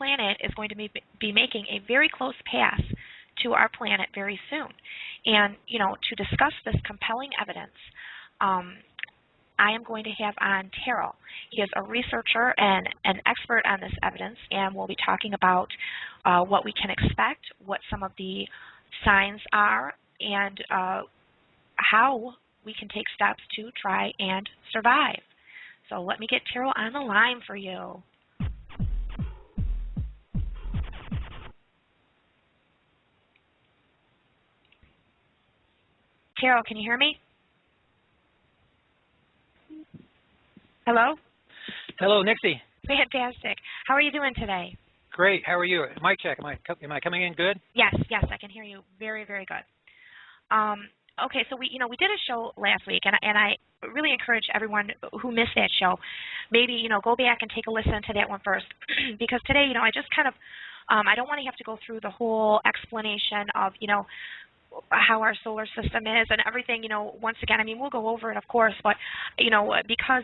planet is going to be making a very close pass to our planet very soon. And, to discuss this compelling evidence, I am going to have on Terral. He is a researcher and an expert on this evidence, and we'll be talking about what we can expect, what some of the signs are, and how we can take steps to try and survive. So let me get Terral on the line for you. Terral, can you hear me? Hello? Hello, Nixie. Fantastic. How are you doing today? Great. How are you? Mic check. Am I coming in good? Yes, I can hear you very, very good. Okay, so we did a show last week, and I really encourage everyone who missed that show, maybe go back and take a listen to that one first, because today I just kind of I don't want to have to go through the whole explanation of how our solar system is and everything. Once again, I mean, we'll go over it, of course, but because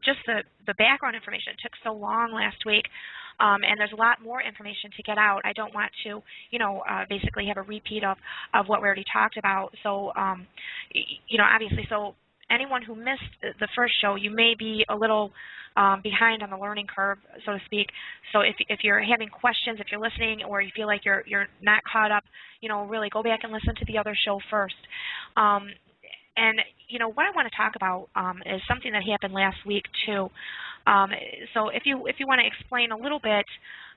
just the background information took so long last week, and there's a lot more information to get out. I don't want to, basically have a repeat of what we already talked about. So, obviously, so anyone who missed the first show, you may be a little behind on the learning curve, so to speak. So if you're having questions, if you're listening, or you feel like you're not caught up, really go back and listen to the other show first. And what I want to talk about is something that happened last week too. So if you want to explain a little bit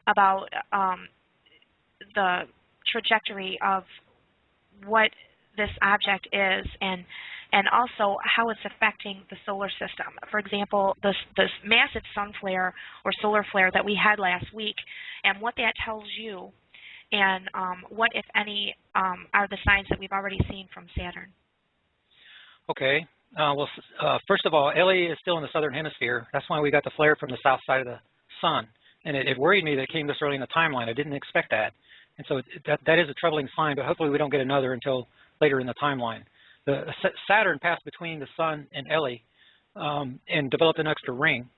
about the trajectory of what this object is, and also how it's affecting the solar system. For example, this massive sun flare or solar flare that we had last week, and what that tells you, and what, if any, are the signs that we've already seen from Saturn. Okay. Well, first of all, Ellie is still in the southern hemisphere. That's why we got the flare from the south side of the sun. And it worried me that it came this early in the timeline. I didn't expect that. And so that is a troubling sign, but hopefully we don't get another until later in the timeline. Saturn passed between the sun and Ellie and developed an extra ring,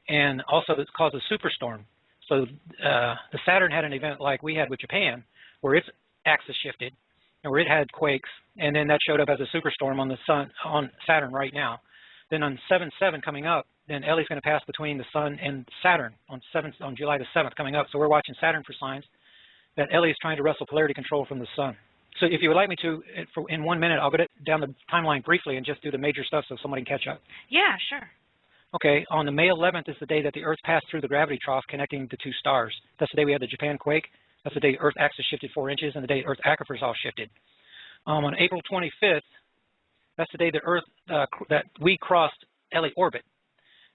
and also it caused a superstorm. So the Saturn had an event like we had with Japan, where its axis shifted, and where it had quakes, and then that showed up as a superstorm on the sun, on Saturn right now. Then on 7/7 coming up, then Ellie's going to pass between the sun and Saturn on July the 7th coming up. So we're watching Saturn for signs that Ellie's trying to wrestle polarity control from the sun. So if you would like me to, in 1 minute, I'll go down the timeline briefly and just do the major stuff so somebody can catch up. Yeah, sure. Okay, on the May 11th is the day that the Earth passed through the gravity trough connecting the two stars. That's the day we had the Japan quake. That's the day Earth axis shifted 4 inches, and the day Earth aquifers all shifted. On April 25th, that's the day that that we crossed Ellie orbit,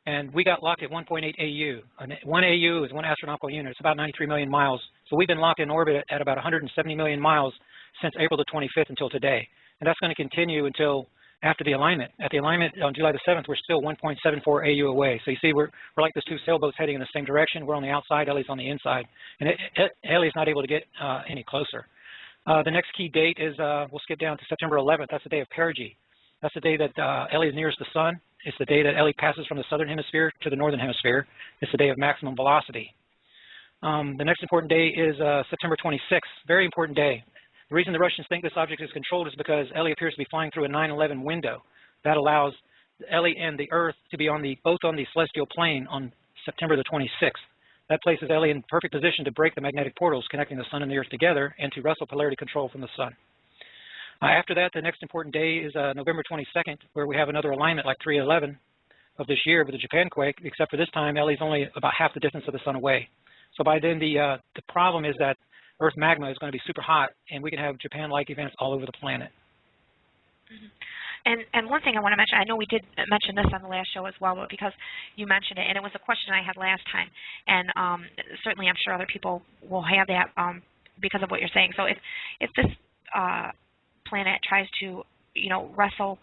and we got locked at 1.8 AU. 1 AU is 1 astronomical unit. It's about 93 million miles. So we've been locked in orbit at about 170 million miles since April the 25th until today, and that's going to continue until after the alignment. At the alignment on July the 7th, we're still 1.74 AU away. So you see, we're like those two sailboats heading in the same direction. We're on the outside, Ellie's on the inside, and Ellie's not able to get any closer. The next key date is, we'll skip down to September 11th. That's the day of perigee. That's the day that Ellie is nearest the sun. It's the day that Ellie passes from the southern hemisphere to the northern hemisphere. It's the day of maximum velocity. The next important day is September 26th, very important day. The reason the Russians think this object is controlled is because Ellie appears to be flying through a 9/11 window. That allows Ellie and the Earth to be both on the celestial plane on September the 26th. That places Ellie in perfect position to break the magnetic portals connecting the sun and the Earth together and to wrestle polarity control from the sun. After that, the next important day is November 22nd, where we have another alignment like 3/11 of this year with the Japan quake, except for this time, Ellie's only about half the distance of the sun away. So by then, the problem is that Earth magma is going to be super hot, and we can have Japan-like events all over the planet. Mm-hmm. And one thing I want to mention, I know we did mention this on the last show as well, but because you mentioned it, and it was a question I had last time, and certainly I'm sure other people will have that because of what you're saying. So if this planet tries to, wrestle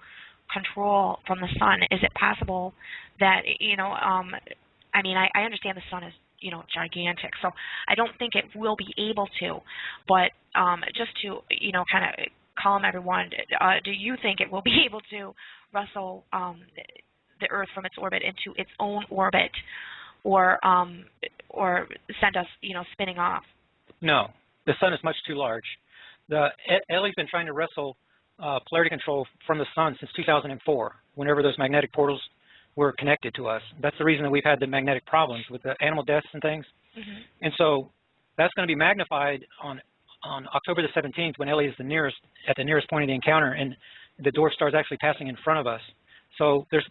control from the sun, is it possible that, I mean, I understand the sun is, gigantic, so I don't think it will be able to, but just to, kind of calm everyone, do you think it will be able to wrestle the Earth from its orbit into its own orbit, or send us, spinning off? No, the sun is much too large. Ellie's been trying to wrestle polarity control from the sun since 2004, whenever those magnetic portals were connected to us. That's the reason that we've had the magnetic problems with the animal deaths and things. Mm-hmm. And so that's going to be magnified on October the 17th, when Ellie is at the nearest point of the encounter, and the dwarf star is actually passing in front of us. So there's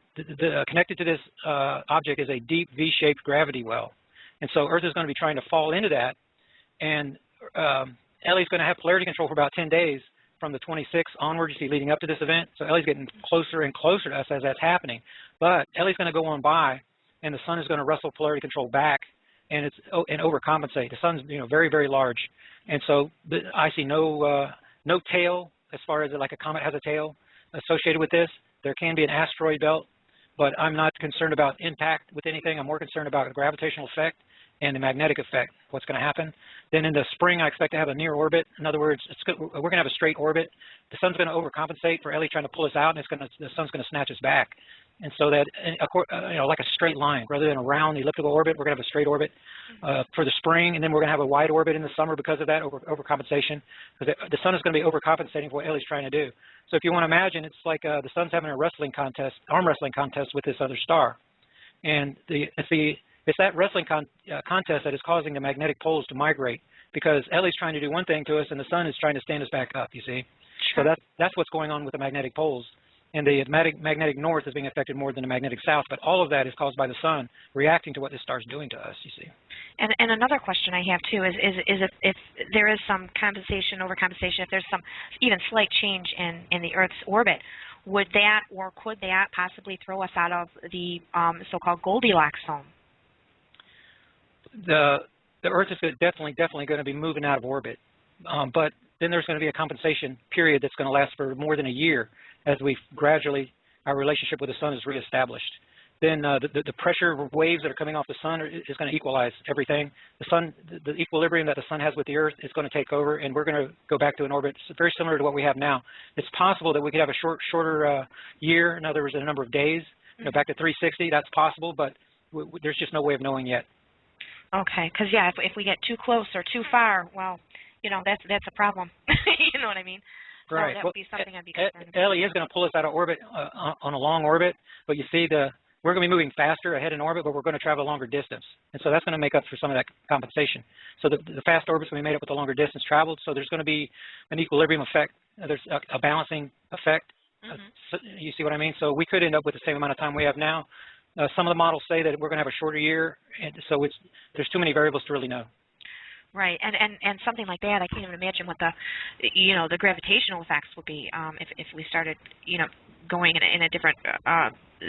connected to this object is a deep V-shaped gravity well. And so Earth is going to be trying to fall into that. And Ellie's going to have polarity control for about 10 days from the 26th onward, you see, leading up to this event. So Ellie's getting closer and closer to us as that's happening. But Ellie's going to go on by, and the sun is going to wrestle polarity control back and overcompensate. The sun's very, very large. And so I see no tail, as far as like a comet has a tail associated with this. There can be an asteroid belt, but I'm not concerned about impact with anything. I'm more concerned about the gravitational effect and the magnetic effect, what's going to happen. Then in the spring, I expect to have a near orbit. In other words, we're going to have a straight orbit. The sun's going to overcompensate for Ellie trying to pull us out, and the sun's going to snatch us back. And so that, like a straight line, rather than a round elliptical orbit, we're going to have a straight orbit for the spring, and then we're going to have a wide orbit in the summer because of that overcompensation. Because the sun is going to be overcompensating for what Ellie's trying to do. So if you want to imagine, it's like the sun's having a arm wrestling contest with this other star. And it's that wrestling contest that is causing the magnetic poles to migrate, because Ellie's trying to do one thing to us, and the sun is trying to stand us back up, you see. Sure. So that's what's going on with the magnetic poles. And the magnetic north is being affected more than the magnetic south, but all of that is caused by the sun reacting to what this star is doing to us, you see. And another question I have, too, is if there is some compensation, overcompensation, if there's some even slight change in the Earth's orbit, would that or could that possibly throw us out of the so-called Goldilocks zone? The Earth is definitely going to be moving out of orbit, but then there's going to be a compensation period that's going to last for more than a year as we gradually, our relationship with the sun is reestablished. Then the pressure waves that are coming off the sun is going to equalize everything. The sun, the equilibrium that the sun has with the Earth is going to take over, and we're going to go back to an orbit very similar to what we have now. It's possible that we could have a shorter year, in other words, a number of days, back to 360. That's possible, but there's just no way of knowing yet. Okay, because yeah, if we get too close or too far, well, that's a problem. You know what I mean? So right. that would be something I'd be concerned about. Ellie is going to pull us out of orbit on a long orbit, but you see we're going to be moving faster ahead in orbit, but we're going to travel a longer distance. And so that's going to make up for some of that compensation. So the fast orbit's going to be made up with the longer distance traveled, so there's going to be an equilibrium effect. There's a balancing effect. So, you see what I mean? So we could end up with the same amount of time we have now. Some of the models say that we're going to have a shorter year, and so there's too many variables to really know. Right, and something like that, I can't even imagine what the gravitational effects would be if we started, going in a different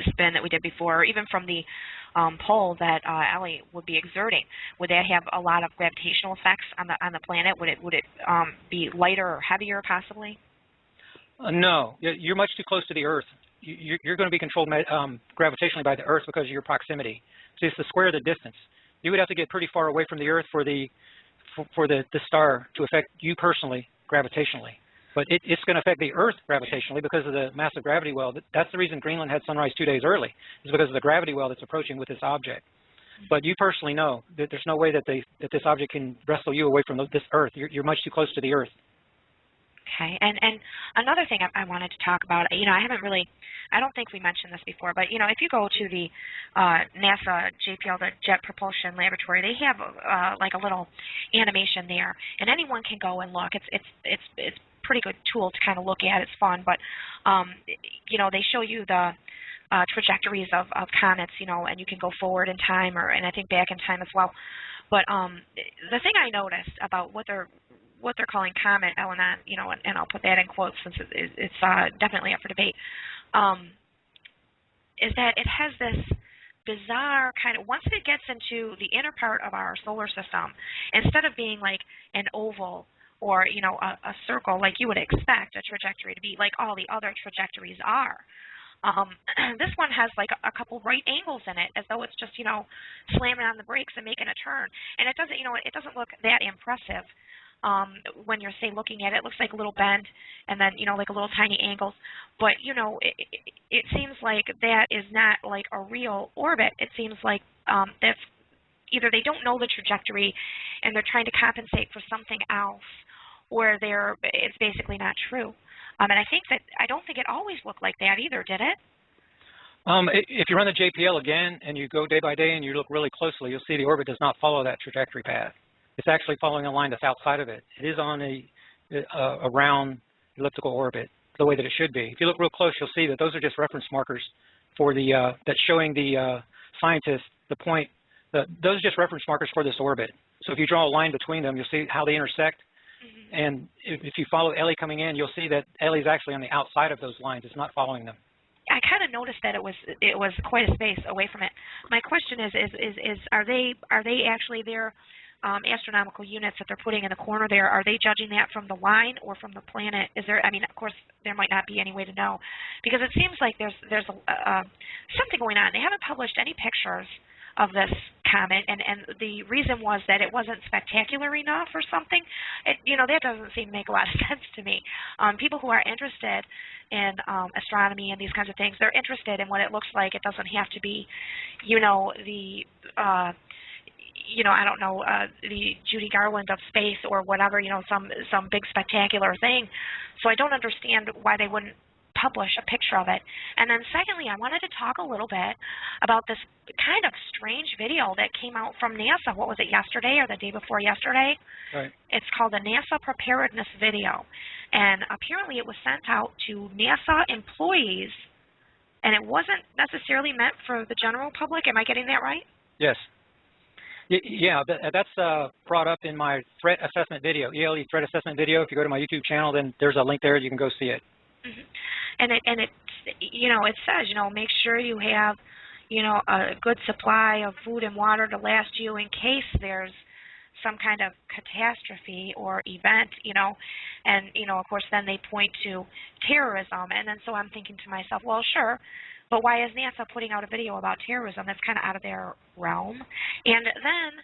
spin that we did before, or even from the pole that Ellie would be exerting. Would that have a lot of gravitational effects on the planet? Would it be lighter or heavier possibly? No, you're much too close to the Earth. You're going to be controlled gravitationally by the Earth because of your proximity. So it's the square of the distance. You would have to get pretty far away from the Earth for the star to affect you personally gravitationally. But it's going to affect the Earth gravitationally because of the massive gravity well. That's the reason Greenland had sunrise 2 days early, is because of the gravity well that's approaching with this object. But you personally know that there's no way that this object can wrestle you away from this Earth. You're much too close to the Earth. Okay, and another thing I wanted to talk about, I don't think we mentioned this before, but if you go to the NASA JPL, the Jet Propulsion Laboratory, they have like a little animation there, and anyone can go and look. It's pretty good tool to kind of look at. It's fun, but they show you the trajectories of comets, and you can go forward in time, and I think back in time as well. But the thing I noticed about what they're calling comet L&N, and I'll put that in quotes since it's definitely up for debate, is that it has this bizarre kind of, once it gets into the inner part of our solar system, instead of being like an oval or, a circle like you would expect a trajectory to be, like all the other trajectories are, this one has like a couple right angles in it, as though it's just, slamming on the brakes and making a turn. And it doesn't, it doesn't look that impressive. When you're, say, looking at it, it looks like a little bend and then, like a little tiny angles. But, it seems like that is not like a real orbit. It seems like that's either they don't know the trajectory and they're trying to compensate for something else, or it's basically not true. And I don't think it always looked like that either, did it? If you run the JPL again and you go day by day and you look really closely, you'll see the orbit does not follow that trajectory path. It's actually following a line that's outside of it. It is on a round elliptical orbit the way that it should be. If you look real close, you'll see that those are just reference markers for that's showing the scientists the point. Those are just reference markers for this orbit. So if you draw a line between them, you'll see how they intersect. Mm-hmm. And if you follow Ellie coming in, you'll see that Ellie is actually on the outside of those lines. It's not following them. I kind of noticed that it was quite a space away from it. My question is are they actually their astronomical units that they're putting in the corner there? Are they judging that from the line or from the planet? Is there? I mean, of course, there might not be any way to know, because it seems like there's something going on. They haven't published any pictures of this comet, and the reason was that it wasn't spectacular enough or something. That doesn't seem to make a lot of sense to me. People who are interested in astronomy and these kinds of things, they're interested in what it looks like. It doesn't have to be, I don't know, the Judy Garland of space or whatever, some big spectacular thing. So I don't understand why they wouldn't publish a picture of it. And then secondly, I wanted to talk a little bit about this kind of strange video that came out from NASA. What was it, yesterday or the day before yesterday? Right. It's called the NASA preparedness video. And apparently it was sent out to NASA employees, and it wasn't necessarily meant for the general public. Am I getting that right? Yes. Yeah, that's brought up in my threat assessment video, ELE threat assessment video. If you go to my YouTube channel, then there's a link there. You can go see it. Mm-hmm. And it says, make sure you have, a good supply of food and water to last you in case there's some kind of catastrophe or event, and, of course, then they point to terrorism. And then so I'm thinking to myself, well, sure, but why is NASA putting out a video about terrorism? That's kind of out of their realm. And then,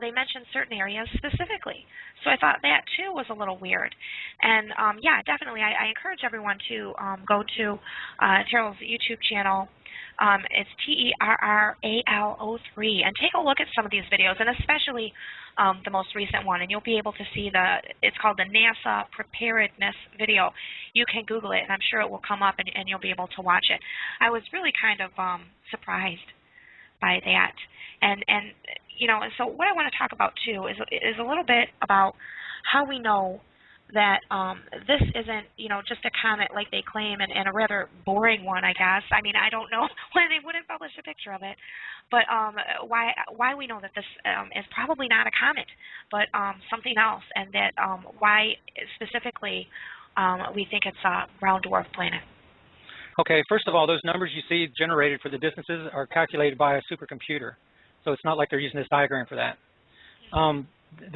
they mentioned certain areas specifically. So I thought that, too, was a little weird. And, yeah, definitely, I encourage everyone to go to Terral's YouTube channel. It's TERRAL03, and take a look at some of these videos, and especially the most recent one. And you'll be able to see it's called the NASA preparedness video. You can Google it, and I'm sure it will come up, and you'll be able to watch it. I was really kind of surprised by that. And so what I want to talk about, too, is a little bit about how we know that this isn't, just a comet like they claim, and a rather boring one, I guess. I mean, I don't know why they wouldn't publish a picture of it, but why we know that this is probably not a comet, but something else, and that why specifically we think it's a brown dwarf planet. Okay, first of all, those numbers you see generated for the distances are calculated by a supercomputer. So it's not like they're using this diagram for that.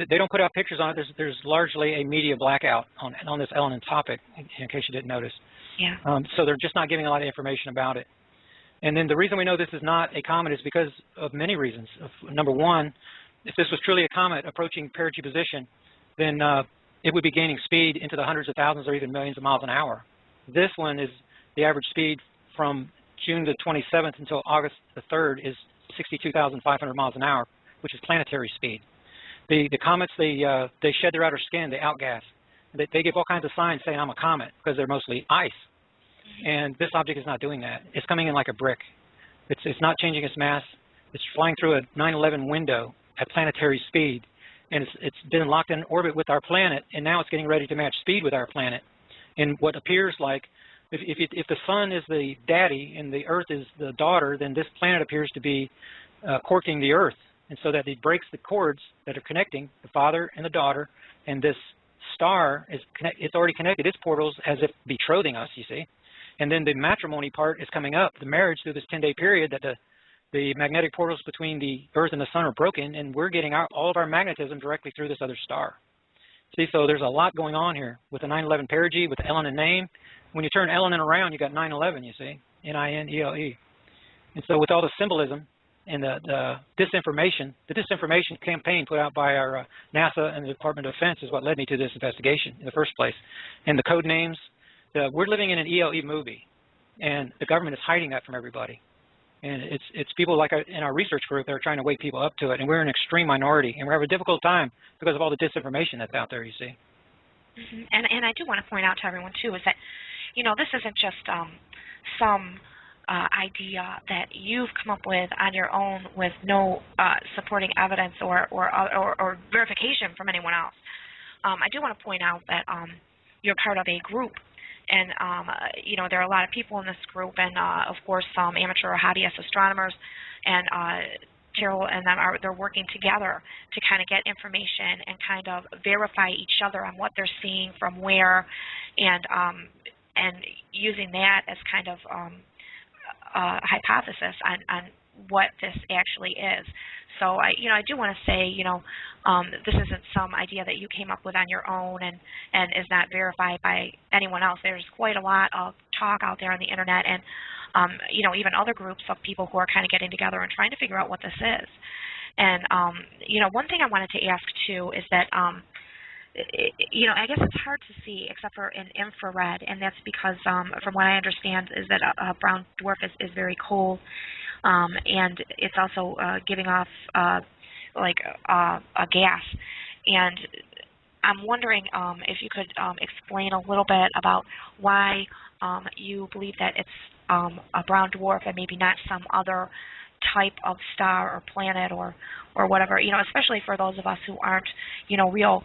They don't put out pictures on it. There's largely a media blackout on this element topic, in case you didn't notice. Yeah. So they're just not giving a lot of information about it. And then the reason we know this is not a comet is because of many reasons. Number one, if this was truly a comet approaching perigee position, then it would be gaining speed into the hundreds of thousands or even millions of miles an hour. This one is the average speed from June the 27th until August the 3rd is 62,500 miles an hour, which is planetary speed. The comets, they shed their outer skin, they outgas. They give all kinds of signs saying I'm a comet because they're mostly ice. And this object is not doing that. It's coming in like a brick. It's not changing its mass. It's flying through a 9/11 window at planetary speed. And it's been locked in orbit with our planet, and now it's getting ready to match speed with our planet. And what appears like, if the sun is the daddy and the Earth is the daughter, then this planet appears to be corking the Earth. And so that it breaks the cords that are connecting the father and the daughter, and this star it's already connected its portals as if betrothing us, you see. And then the matrimony part is coming up, the marriage through this 10-day period that the magnetic portals between the Earth and the sun are broken, and we're getting all of our magnetism directly through this other star. See, so there's a lot going on here with the 9/11 perigee, with the Elenin name. When you turn Elenin around, you got 9/11, you see, N-I-N-E-L-E. And so with all the symbolism and the disinformation campaign put out by our NASA and the Department of Defense is what led me to this investigation in the first place. And the code names, we're living in an ELE movie, and the government is hiding that from everybody. And it's people like in our research group that are trying to wake people up to it, and we're an extreme minority, and we're having a difficult time because of all the disinformation that's out there, you see. And I do want to point out to everyone, too, is that, this isn't just some idea that you've come up with on your own with no supporting evidence or verification from anyone else. I do want to point out that you're part of a group. And, there are a lot of people in this group, and, of course, some amateur or hobbyist astronomers, and Terral and them they're working together to kind of get information and kind of verify each other on what they're seeing from where, and using that as kind of a hypothesis on what this actually is. So I do want to say, this isn't some idea that you came up with on your own and is not verified by anyone else. There's quite a lot of talk out there on the internet, and even other groups of people who are kind of getting together and trying to figure out what this is. And one thing I wanted to ask too is that I guess it's hard to see except for in infrared, and that's because from what I understand is that a brown dwarf is very cold. And it's also giving off like a gas. And I'm wondering if you could explain a little bit about why you believe that it's a brown dwarf and maybe not some other type of star or planet or whatever, especially for those of us who aren't, real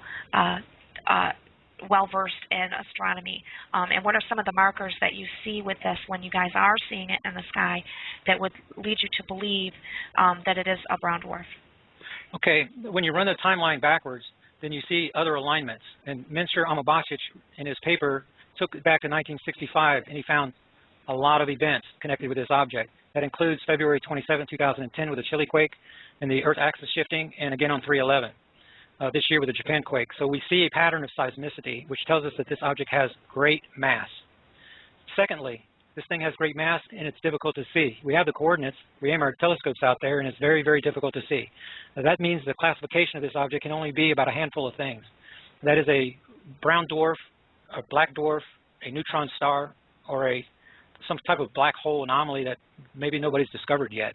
well-versed in astronomy, and what are some of the markers that you see with this when you guys are seeing it in the sky that would lead you to believe that it is a brown dwarf? Okay, when you run the timeline backwards, then you see other alignments. And Minster Amabasic, in his paper, took it back to 1965, and he found a lot of events connected with this object. That includes February 27, 2010 with a Chile quake and the Earth axis shifting, and again on 3/11. This year with the Japan quake. So we see a pattern of seismicity, which tells us that this object has great mass. Secondly, this thing has great mass, and it's difficult to see. We have the coordinates. We aim our telescopes out there, and it's very, very difficult to see. Now, that means the classification of this object can only be about a handful of things. That is a brown dwarf, a black dwarf, a neutron star, or some type of black hole anomaly that maybe nobody's discovered yet.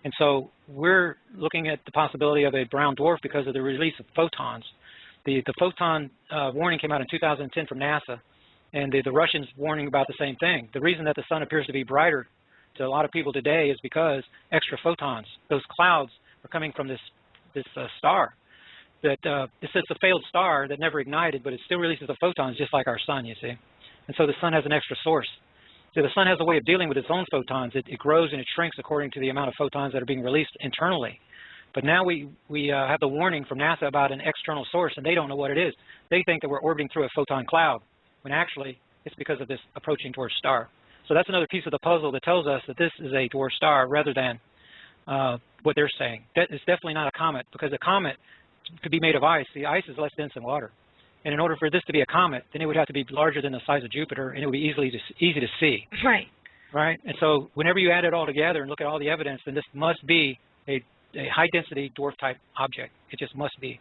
And so we're looking at the possibility of a brown dwarf because of the release of photons. The photon warning came out in 2010 from NASA, and the Russians warning about the same thing. The reason that the sun appears to be brighter to a lot of people today is because extra photons, those clouds, are coming from this star. It's a failed star that never ignited, but it still releases the photons just like our sun, you see. And so the sun has an extra source. So the sun has a way of dealing with its own photons. It grows and it shrinks according to the amount of photons that are being released internally. But now we have the warning from NASA about an external source, and they don't know what it is. They think that we're orbiting through a photon cloud, when actually it's because of this approaching dwarf star. So that's another piece of the puzzle that tells us that this is a dwarf star rather than what they're saying. It's definitely not a comet, because a comet could be made of ice. The ice is less dense than water. And in order for this to be a comet, then it would have to be larger than the size of Jupiter, and it would be easy to see. Right. Right? And so whenever you add it all together and look at all the evidence, then this must be a high-density dwarf-type object. It just must be.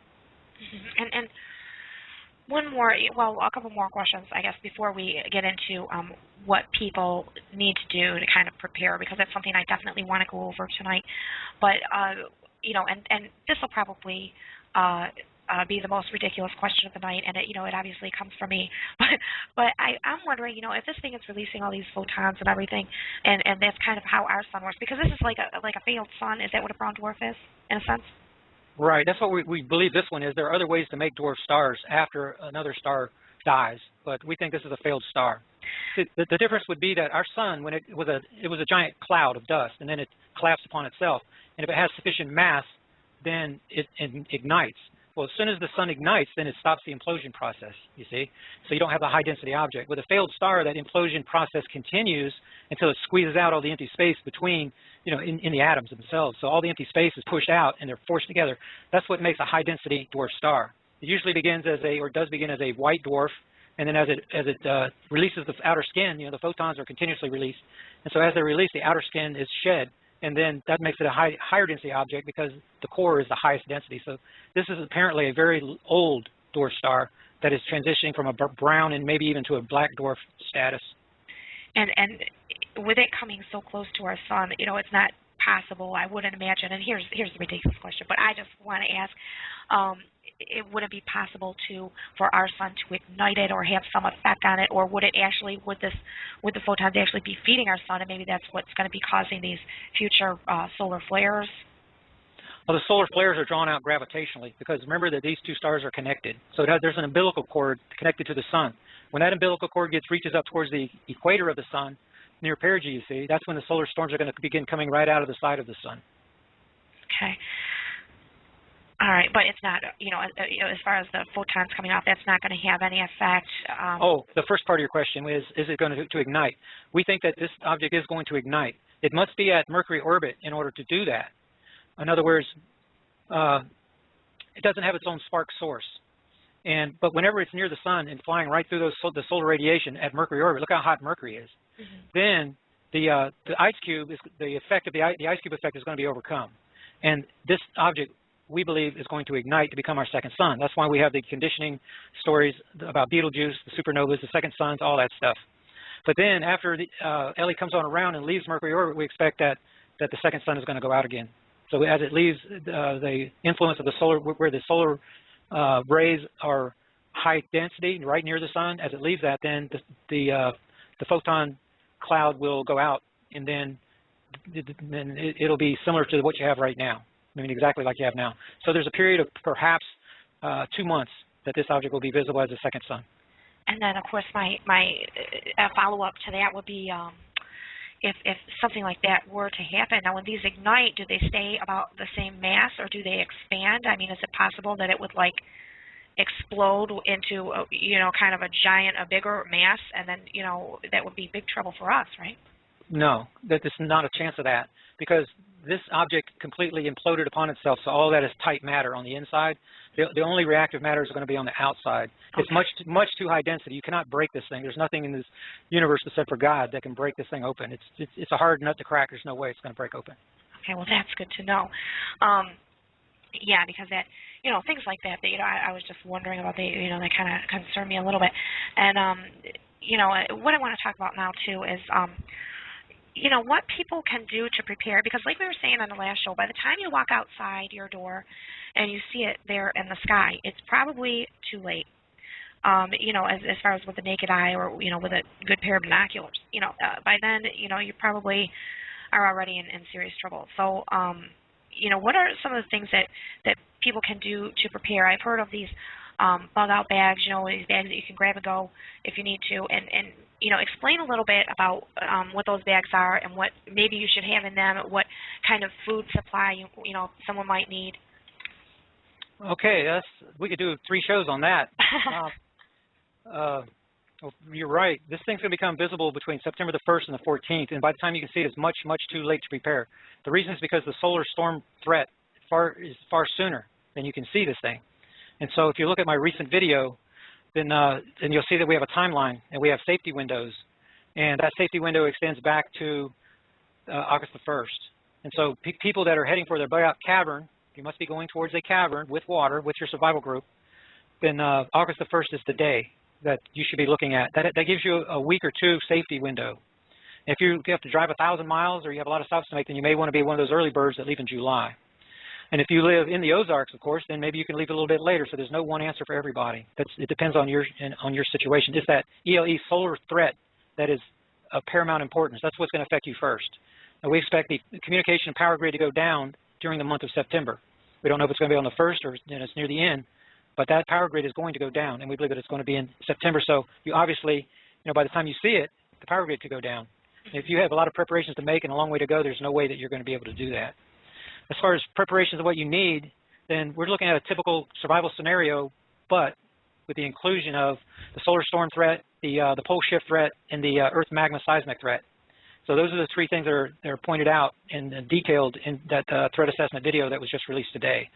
And one more, well, a couple more questions, I guess, before we get into what people need to do to kind of prepare, because that's something I definitely want to go over tonight. But, and this will probably be the most ridiculous question of the night, and it obviously comes from me. But I'm wondering, if this thing is releasing all these photons and everything, and that's kind of how our sun works, because this is like a failed sun. Is that what a brown dwarf is, in a sense? Right. That's what we believe this one is. There are other ways to make dwarf stars after another star dies, but we think this is a failed star. The difference would be that our sun, when it was a giant cloud of dust, and then it collapsed upon itself, and if it has sufficient mass, then it ignites. Well, as soon as the sun ignites, then it stops the implosion process, you see? So you don't have a high-density object. With a failed star, that implosion process continues until it squeezes out all the empty space between, in the atoms themselves. So all the empty space is pushed out, and they're forced together. That's what makes a high-density dwarf star. It usually begins as does begin as a white dwarf, and then as it releases the outer skin, the photons are continuously released. And so as they're released, the outer skin is shed. And then that makes it a higher density object because the core is the highest density. So this is apparently a very old dwarf star that is transitioning from a brown and maybe even to a black dwarf status. And with it coming so close to our sun, it's not possible, I wouldn't imagine, and here's the ridiculous question, but I just want to ask, it wouldn't be possible for our sun to ignite it or have some effect on it, or would the photons actually be feeding our sun, and maybe that's what's going to be causing these future solar flares? Well, the solar flares are drawn out gravitationally because remember that these two stars are connected. So there's an umbilical cord connected to the sun. When that umbilical cord reaches up towards the equator of the sun, near perigee, you see, that's when the solar storms are going to begin coming right out of the side of the sun. Okay. All right, but it's not, as far as the photons coming off, that's not going to have any effect. Oh, the first part of your question is it going to ignite? We think that this object is going to ignite. It must be at Mercury orbit in order to do that. In other words, it doesn't have its own spark source. But whenever it's near the sun and flying right through the solar radiation at Mercury orbit, look how hot Mercury is. Then the ice cube the ice cube effect is going to be overcome, and this object we believe is going to ignite to become our second sun. That's why we have the conditioning stories about Betelgeuse, the supernovas, the second suns, all that stuff. But then after Ellie comes on around and leaves Mercury orbit, we expect that the second sun is going to go out again. So as it leaves the influence of the solar, where the solar rays are high density, right near the sun, as it leaves that, then the photon cloud will go out, and then it'll be similar to what you have right now. I mean, exactly like you have now. So there's a period of perhaps 2 months that this object will be visible as a second sun. And then, of course, my follow-up to that would be, if something like that were to happen, now when these ignite, do they stay about the same mass, or do they expand? I mean, is it possible that it would explode into kind of a bigger mass, and then that would be big trouble for us, right? No, there's not a chance of that, because this object completely imploded upon itself, so all that is tight matter on the inside. The only reactive matter is going to be on the outside. Okay. It's much too high density. You cannot break this thing. There's nothing in this universe except for God that can break this thing open. It's a hard nut to crack. There's no way it's going to break open. Okay, well, that's good to know. Yeah, because that, things like that, I was just wondering about, they kind of concern me a little bit. And, what I want to talk about now, too, is, what people can do to prepare, because like we were saying on the last show, by the time you walk outside your door and you see it there in the sky, it's probably too late, as far as with the naked eye or, with a good pair of binoculars. By then, you probably are already in serious trouble. So, what are some of the things that people can do to prepare? I've heard of these bug-out bags, these bags that you can grab and go if you need to, and explain a little bit about what those bags are and what maybe you should have in them, what kind of food supply someone might need. Okay, we could do 3 shows on that. Well, you're right. This thing's going to become visible between September the 1st and the 14th, and by the time you can see it, it's much, much too late to prepare. The reason is because the solar storm threat is far sooner than you can see this thing. And so if you look at my recent video, then you'll see that we have a timeline and we have safety windows, and that safety window extends back to August the 1st. And so people that are heading for their bug-out cavern, you must be going towards a cavern with water with your survival group, then August the 1st is the day that you should be looking at. That gives you a week or 2 safety window. If you have to drive 1,000 miles or you have a lot of stops to make, then you may want to be one of those early birds that leave in July. And if you live in the Ozarks, of course, then maybe you can leave a little bit later. So there's no one answer for everybody. It depends on your situation. It's that ELE solar threat that is of paramount importance. That's what's going to affect you first. And we expect the communication and power grid to go down during the month of September. We don't know if it's going to be on the 1st or it's near the end, but that power grid is going to go down, and we believe that it's going to be in September. So you obviously, by the time you see it, the power grid could go down. And if you have a lot of preparations to make and a long way to go, there's no way that you're going to be able to do that. As far as preparations of what you need, then we're looking at a typical survival scenario, but with the inclusion of the solar storm threat, the pole shift threat, and the Earth magma seismic threat. So those are the 3 things that are pointed out and detailed in that threat assessment video that was just released today.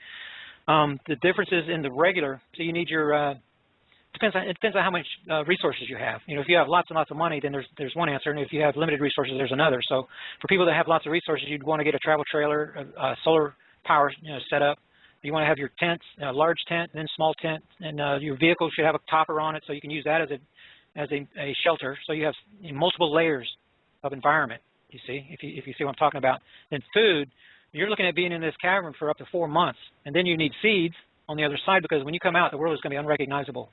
The differences in the regular, so you need your, it depends on how much resources you have. If you have lots and lots of money, then there's one answer, and if you have limited resources, there's another. So for people that have lots of resources, you'd want to get a travel trailer, solar power set up. You want to have your tents, a large tent, and then small tent, and your vehicle should have a topper on it, so you can use that as a shelter. So you have multiple layers of environment, you see, if you see what I'm talking about. Then food, you're looking at being in this cavern for up to 4 months. And then you need seeds on the other side, because when you come out, the world is going to be unrecognizable.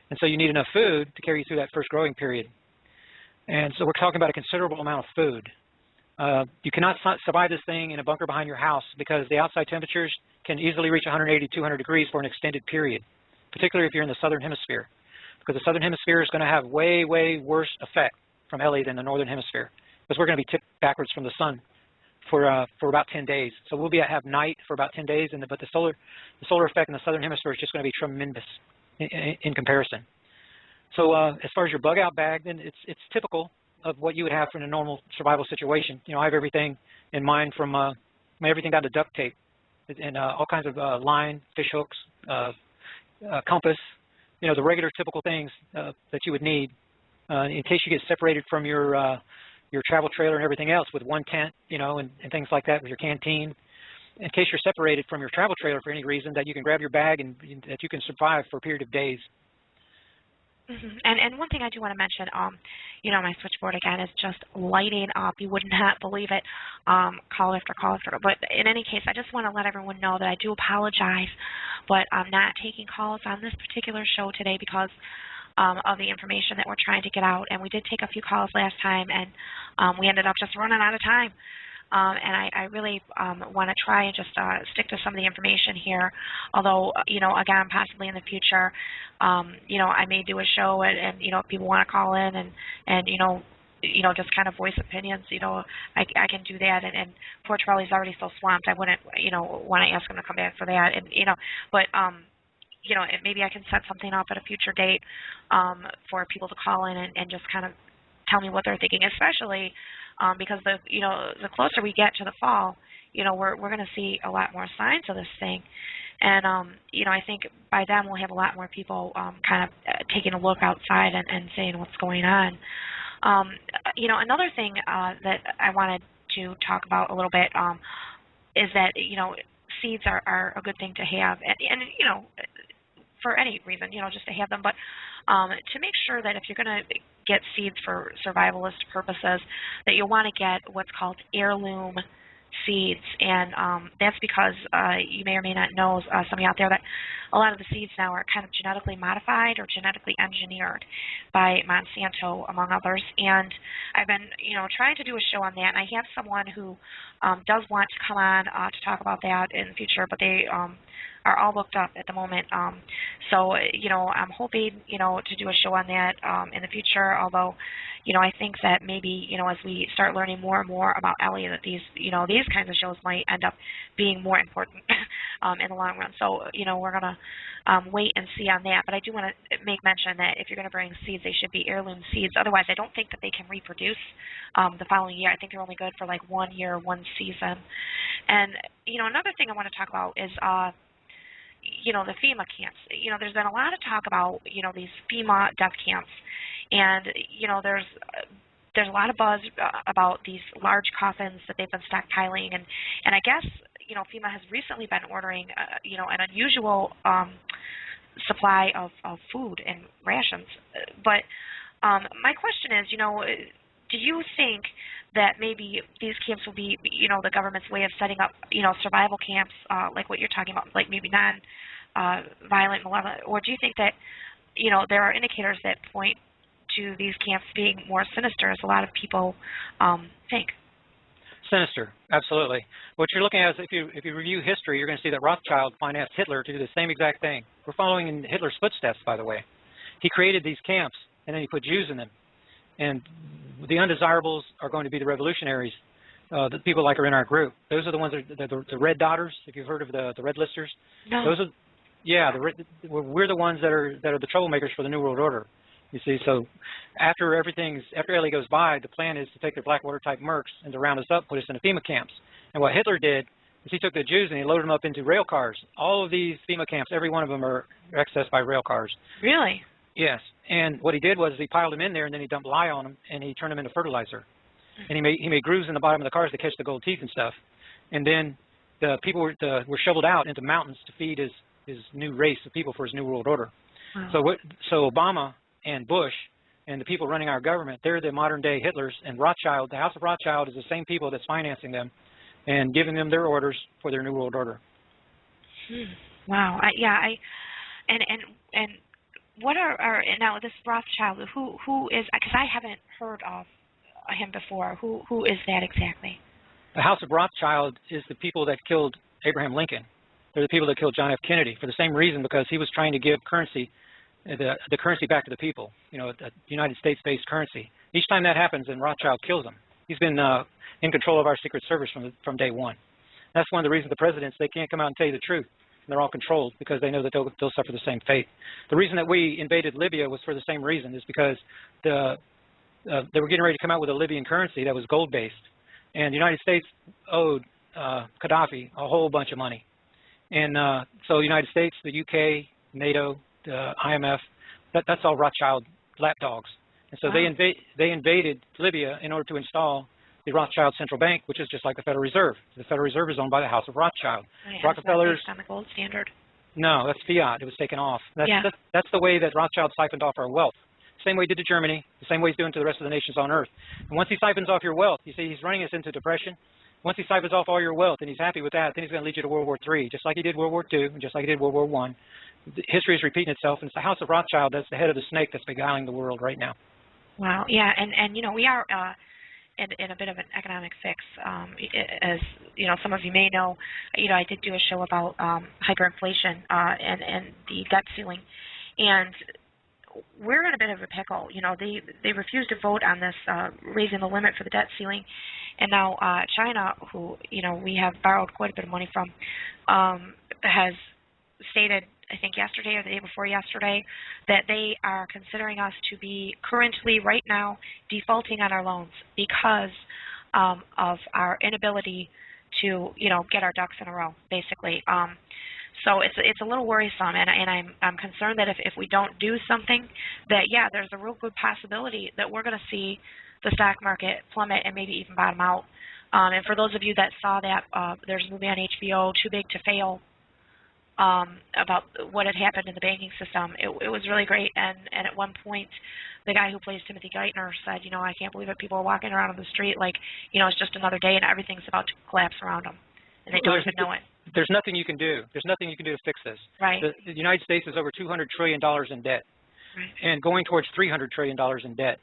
And so you need enough food to carry you through that first growing period. And so we're talking about a considerable amount of food. You cannot survive this thing in a bunker behind your house, because the outside temperatures can easily reach 180, 200 degrees for an extended period, particularly if you're in the southern hemisphere, because the southern hemisphere is going to have way, way worse effect from LA than the northern hemisphere, because we're going to be tipped backwards from the sun for about 10 days. So we'll have night for about 10 days, but the solar effect in the southern hemisphere is just going to be tremendous in comparison. So as far as your bug out bag, then it's typical of what you would have in a normal survival situation. You know, I have everything in mind, from everything down to duct tape and all kinds of line, fish hooks, compass, you know, the regular typical things that you would need in case you get separated from your travel trailer and everything else, with one tent, you know, and things like that, with your canteen. In case you're separated from your travel trailer for any reason, that you can grab your bag and that you can survive for a period of days. Mm-hmm. And one thing I do want to mention, you know, my switchboard again is just lighting up. You would not believe it, call after call after. But in any case, I just want to let everyone know that I do apologize, but I'm not taking calls on this particular show today because of the information that we're trying to get out. And we did take a few calls last time, and we ended up just running out of time. And I really want to try and just stick to some of the information here. Although, you know, again, possibly in the future, you know, I may do a show, and you know, if people want to call in and you know, just kind of voice opinions, you know, I can do that. And poor Charlie's already so swamped, I wouldn't, you know, want to ask him to come back for that. And you know, but you know, maybe I can set something up at a future date for people to call in and just kind of tell me what they're thinking, especially because the closer we get to the fall, you know, we're going to see a lot more signs of this thing, and you know, I think by then we'll have a lot more people kind of taking a look outside and saying what's going on. You know, another thing that I wanted to talk about a little bit is that, you know, seeds are a good thing to have, and you know, for any reason, you know, just to have them, but to make sure that if you're going to get seeds for survivalist purposes, that you'll want to get what's called heirloom seeds. And that's because you may or may not know, some of you out there, that a lot of the seeds now are kind of genetically modified or genetically engineered by Monsanto, among others. And I've been, you know, trying to do a show on that, and I have someone who does want to come on to talk about that in the future, but they are all booked up at the moment. So, you know, I'm hoping, you know, to do a show on that in the future, although, you know, I think that maybe, you know, as we start learning more and more about Ellie, that these, you know, these kinds of shows might end up being more important in the long run. So, you know, we're going to wait and see on that. But I do want to make mention that if you're going to bring seeds, they should be heirloom seeds. Otherwise, I don't think that they can reproduce the following year. I think they're only good for like 1 year, 1 season. And, you know, another thing I want to talk about is you know, the FEMA camps. You know, there's been a lot of talk about, you know, these FEMA death camps, and you know, there's a lot of buzz about these large coffins that they've been stockpiling, and I guess, you know, FEMA has recently been ordering, you know, an unusual supply of food and rations. But my question is, you know, do you think that maybe these camps will be, you know, the government's way of setting up, you know, survival camps, like what you're talking about, like maybe non-violent, malevolent, or do you think that, you know, there are indicators that point to these camps being more sinister, as a lot of people think? Sinister, absolutely. What you're looking at is, if you review history, you're going to see that Rothschild financed Hitler to do the same exact thing. We're following in Hitler's footsteps, by the way. He created these camps, and then he put Jews in them. And the undesirables are going to be the revolutionaries, the people like are in our group. Those are the ones that are the red dotters, if you've heard of the red listers. No. Those are, yeah, we're the ones that are the troublemakers for the New World Order. You see, so after Ellie goes by, the plan is to take their Blackwater type mercs and to round us up, put us in the FEMA camps. And what Hitler did is he took the Jews and he loaded them up into rail cars. All of these FEMA camps, every one of them are accessed by rail cars. Really? Yes, and what he did was he piled them in there, and then he dumped lye on them, and he turned them into fertilizer. And he made grooves in the bottom of the cars to catch the gold teeth and stuff. And then the people were shoveled out into mountains to feed his new race of people for his New World Order. Wow. So Obama and Bush and the people running our government, they're the modern-day Hitlers. And Rothschild, the House of Rothschild, is the same people that's financing them and giving them their orders for their New World Order. Wow. And what are now this Rothschild? Who is? Because I haven't heard of him before. Who is that exactly? The House of Rothschild is the people that killed Abraham Lincoln. They're the people that killed John F. Kennedy for the same reason, because he was trying to give currency, the currency back to the people, you know, a United States-based currency. Each time that happens, then Rothschild kills him. He's been in control of our Secret Service from day one. That's one of the reasons the presidents, they can't come out and tell you the truth. And they're all controlled because they know that they'll suffer the same fate. The reason that we invaded Libya was for the same reason, is because they were getting ready to come out with a Libyan currency that was gold-based. And the United States owed Gaddafi a whole bunch of money. And so the United States, the UK, NATO, the IMF, that's all Rothschild lapdogs. And so they invaded Libya in order to install the Rothschild Central Bank, which is just like the Federal Reserve. The Federal Reserve is owned by the House of Rothschild. Right. Rockefellers. Based on the gold standard. No, that's fiat. It was taken off. That's the way that Rothschild siphoned off our wealth. Same way he did to Germany, the same way he's doing to the rest of the nations on Earth. And once he siphons off your wealth, you see he's running us into depression. Once he siphons off all your wealth and he's happy with that, then he's going to lead you to World War III, just like he did World War II, and just like he did World War I. History is repeating itself, and it's the House of Rothschild that's the head of the snake that's beguiling the world right now. Wow. Yeah, and you know, we are in a bit of an economic fix. As you know, some of you may know, I did do a show about hyperinflation and the debt ceiling, and we're in a bit of a pickle. You know, they refused to vote on this raising the limit for the debt ceiling, and now China, who we have borrowed quite a bit of money from, has stated, I think yesterday or the day before yesterday, that they are considering us to be currently right now defaulting on our loans because of our inability to get our ducks in a row, basically. So it's a little worrisome, and I'm concerned that if we don't do something, that there's a real good possibility that we're going to see the stock market plummet and maybe even bottom out. And for those of you that saw that, there's a movie on HBO, Too Big to Fail, about what had happened in the banking system. It was really great, and at one point, the guy who plays Timothy Geithner said, I can't believe it. People are walking around on the street like, it's just another day and everything's about to collapse around them, and they don't even know it. There's nothing you can do. There's nothing you can do to fix this. Right. The United States is over $200 trillion in debt, right, and going towards $300 trillion in debt.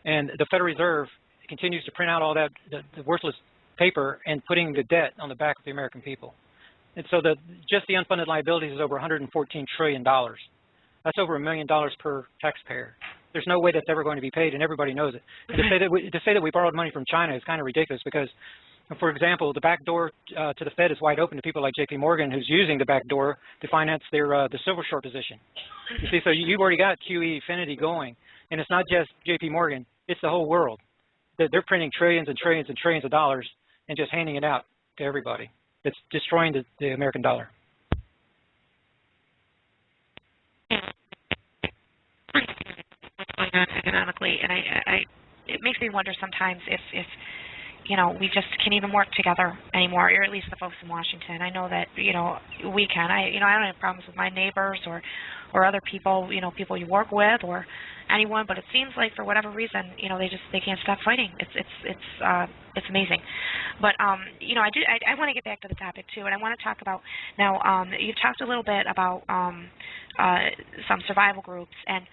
And the Federal Reserve continues to print out all that the worthless paper and putting the debt on the back of the American people. And so just the unfunded liabilities is over $114 trillion. That's over $1 million per taxpayer. There's no way that's ever going to be paid, and everybody knows it. And to say that we borrowed money from China is kind of ridiculous because, for example, the back door to the Fed is wide open to people like J.P. Morgan, who's using the back door to finance their the silver short position. You see, so you've already got QE infinity going, and it's not just J.P. Morgan; it's the whole world. They're printing trillions and trillions and trillions of dollars and just handing it out to everybody. It's destroying the American dollar. Economically, and it makes me wonder sometimes if we just can't even work together anymore, or at least the folks in Washington. I know that we can. I don't have problems with my neighbors or other people, people you work with or anyone, but it seems like for whatever reason, they can't stop fighting. It's amazing. But I want to get back to the topic too, and I want to talk about now. You've talked a little bit about some survival groups, and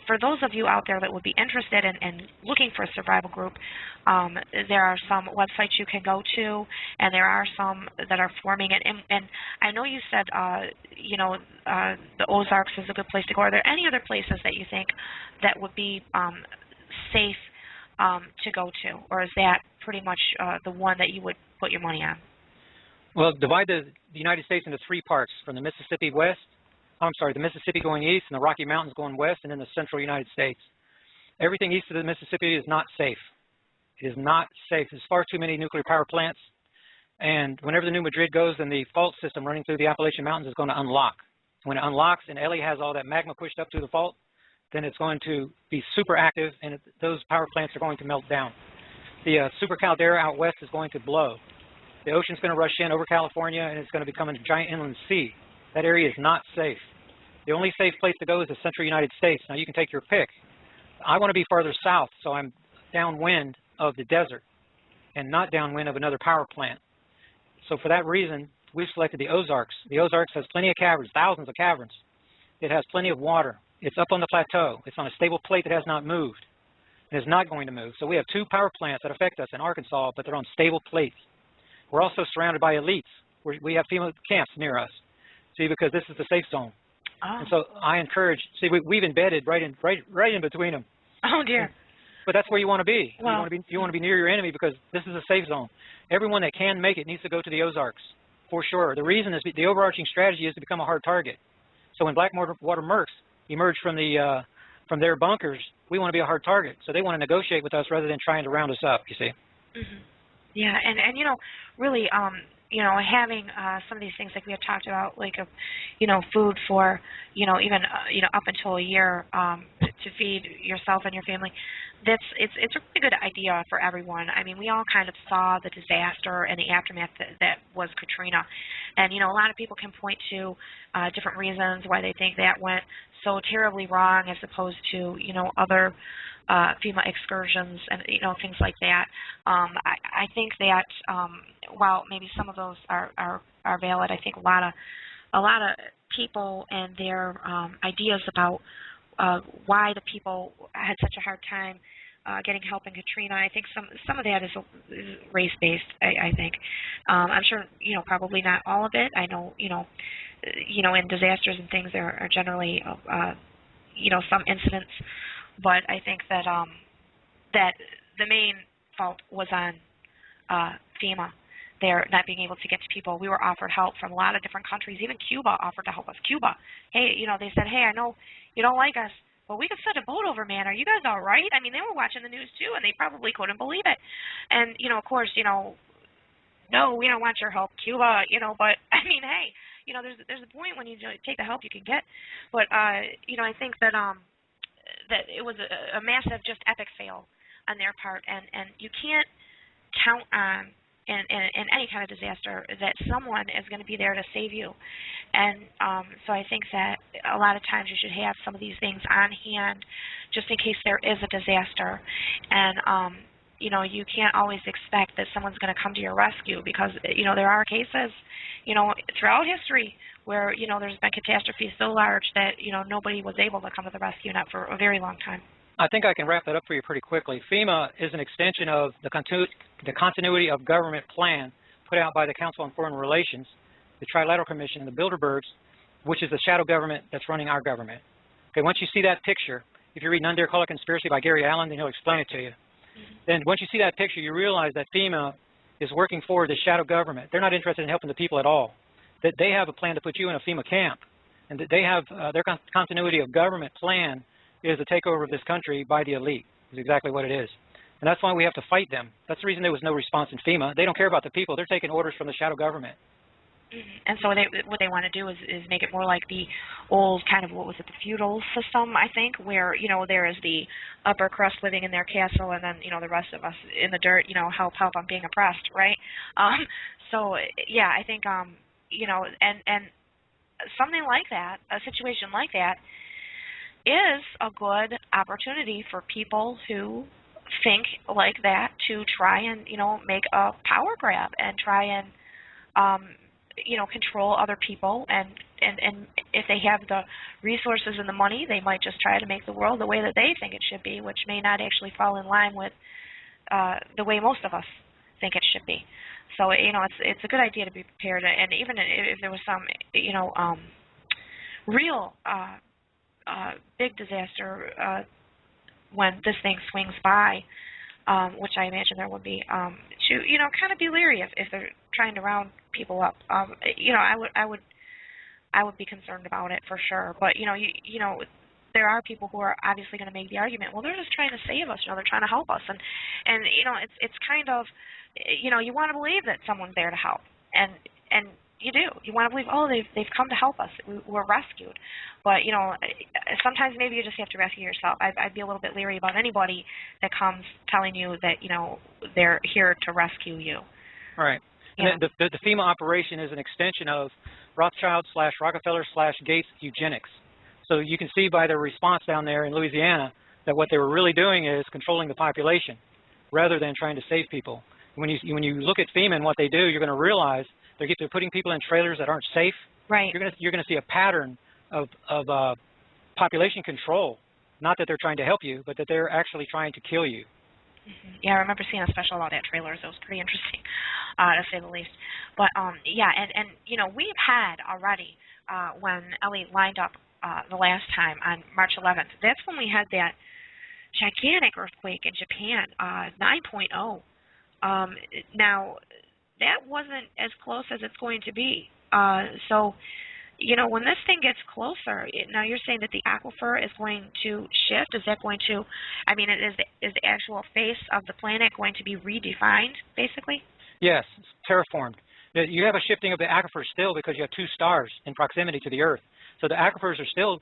for those of you out there that would be interested in looking for a survival group, there are some websites you can go to, and there are some that are forming. And I know you said, the Ozarks is a good place to go. Are there any other places that you think that would be safe to go to, or is that pretty much the one that you would put your money on? Well, divide the United States into three parts: from the Mississippi the Mississippi going east and the Rocky Mountains going west, and then the central United States. Everything east of the Mississippi is not safe. It is not safe. There's far too many nuclear power plants, and whenever the New Madrid goes, then the fault system running through the Appalachian Mountains is going to unlock. When it unlocks and Ellie has all that magma pushed up through the fault, then it's going to be super active, and those power plants are going to melt down. The super caldera out west is going to blow. The ocean's going to rush in over California, and it's going to become a giant inland sea. That area is not safe. The only safe place to go is the central United States. Now, you can take your pick. I want to be farther south, so I'm downwind of the desert and not downwind of another power plant. So for that reason, we've selected the Ozarks. The Ozarks has plenty of caverns, thousands of caverns. It has plenty of water. It's up on the plateau. It's on a stable plate that has not moved. It is not going to move. So we have 2 power plants that affect us in Arkansas, but they're on stable plates. We're also surrounded by elites. We have FEMA camps near us, see, because this is the safe zone. Oh. And so I encourage, see, we've embedded right in between them. Oh, dear. But that's where you want to be. Well, you want to be near your enemy because this is a safe zone. Everyone that can make it needs to go to the Ozarks, for sure. The reason is the overarching strategy is to become a hard target. So when Blackwater mercs emerge from their bunkers, we want to be a hard target. So they want to negotiate with us rather than trying to round us up, you see. Mm-hmm. Yeah, and you know, really, you know, having some of these things like we had talked about, like, you know, food for, you know, even, you know, up until a year to feed yourself and your family, it's a really good idea for everyone. I mean, we all kind of saw the disaster and the aftermath that was Katrina. And, you know, a lot of people can point to different reasons why they think that went so terribly wrong as opposed to, you know, other FEMA excursions and, you know, things like that. I think that while maybe some of those are valid, I think a lot of people and their ideas about why the people had such a hard time getting help in Katrina, I think some of that is race-based. I think I'm sure, you know, probably not all of it. I know, you know, in disasters and things there are generally you know, some incidents. But I think that that the main fault was on FEMA. They're not being able to get to people. We were offered help from a lot of different countries. Even Cuba offered to help us. Cuba, hey, you know, they said, hey, I know you don't like us, but we could send a boat over, man. Are you guys all right? I mean, they were watching the news too, and they probably couldn't believe it. And, you know, of course, you know, no, we don't want your help, Cuba, you know, but, I mean, hey, you know, there's a point when you take the help you can get. But, you know, I think that that it was a massive, just epic fail on their part, and you can't count on in any kind of disaster that someone is going to be there to save you. And so I think that a lot of times you should have some of these things on hand just in case there is a disaster. And you know, you can't always expect that someone's going to come to your rescue because, you know, there are cases, you know, throughout history where, you know, there's been catastrophes so large that, you know, nobody was able to come to the rescue, not for a very long time. I think I can wrap that up for you pretty quickly. FEMA is an extension of the continuity of government plan put out by the Council on Foreign Relations, the Trilateral Commission, and the Bilderbergs, which is the shadow government that's running our government. Okay, once you see that picture, if you read None Dare Call It Conspiracy by Gary Allen, then he'll explain it to you. Then once you see that picture, you realize that FEMA is working for the shadow government. They're not interested in helping the people at all. That they have a plan to put you in a FEMA camp, and that they have their continuity of government plan is the takeover of this country by the elite, is exactly what it is. And that's why we have to fight them. That's the reason there was no response in FEMA. They don't care about the people. They're taking orders from the shadow government. And so what they want to do is make it more like the old kind of, what was it, the feudal system, I think, where, you know, there is the upper crust living in their castle and then, you know, the rest of us in the dirt, you know, help on being oppressed, right? So, yeah, I think, you know, and something like that, a situation like that, is a good opportunity for people who think like that to try and, you know, make a power grab and try and, you know, control other people, and if they have the resources and the money, they might just try to make the world the way that they think it should be, which may not actually fall in line with the way most of us think it should be. So, you know, it's a good idea to be prepared, and even if there was some, you know, real big disaster when this thing swings by, which I imagine there would be, to, you know, kind of be leery if they're trying to round people up. You know, I would be concerned about it for sure. But you know, there are people who are obviously going to make the argument, well, they're just trying to save us. You know, they're trying to help us, and you know, it's kind of, you know, you want to believe that someone's there to help, and you do. You want to believe, oh, they've come to help us. We're rescued. But, you know, sometimes maybe you just have to rescue yourself. I'd be a little bit leery about anybody that comes telling you that, you know, they're here to rescue you. Right. And the FEMA operation is an extension of Rothschild / Rockefeller / Gates eugenics. So you can see by their response down there in Louisiana that what they were really doing is controlling the population rather than trying to save people. When you look at FEMA and what they do, you're going to realize they're putting people in trailers that aren't safe. Right. You're going to see a pattern of population control. Not that they're trying to help you, but that they're actually trying to kill you. Yeah, I remember seeing a special about that trailers. It was pretty interesting, to say the least. But yeah, and you know, we've had already when Ellie lined up the last time on March 11th. That's when we had that gigantic earthquake in Japan, 9.0. Now, that wasn't as close as it's going to be. So, you know, when this thing gets closer, now you're saying that the aquifer is going to shift. Is that going to, I mean, is the actual face of the planet going to be redefined, basically? Yes, it's terraformed. You have a shifting of the aquifer still because you have two stars in proximity to the Earth. So the aquifers are still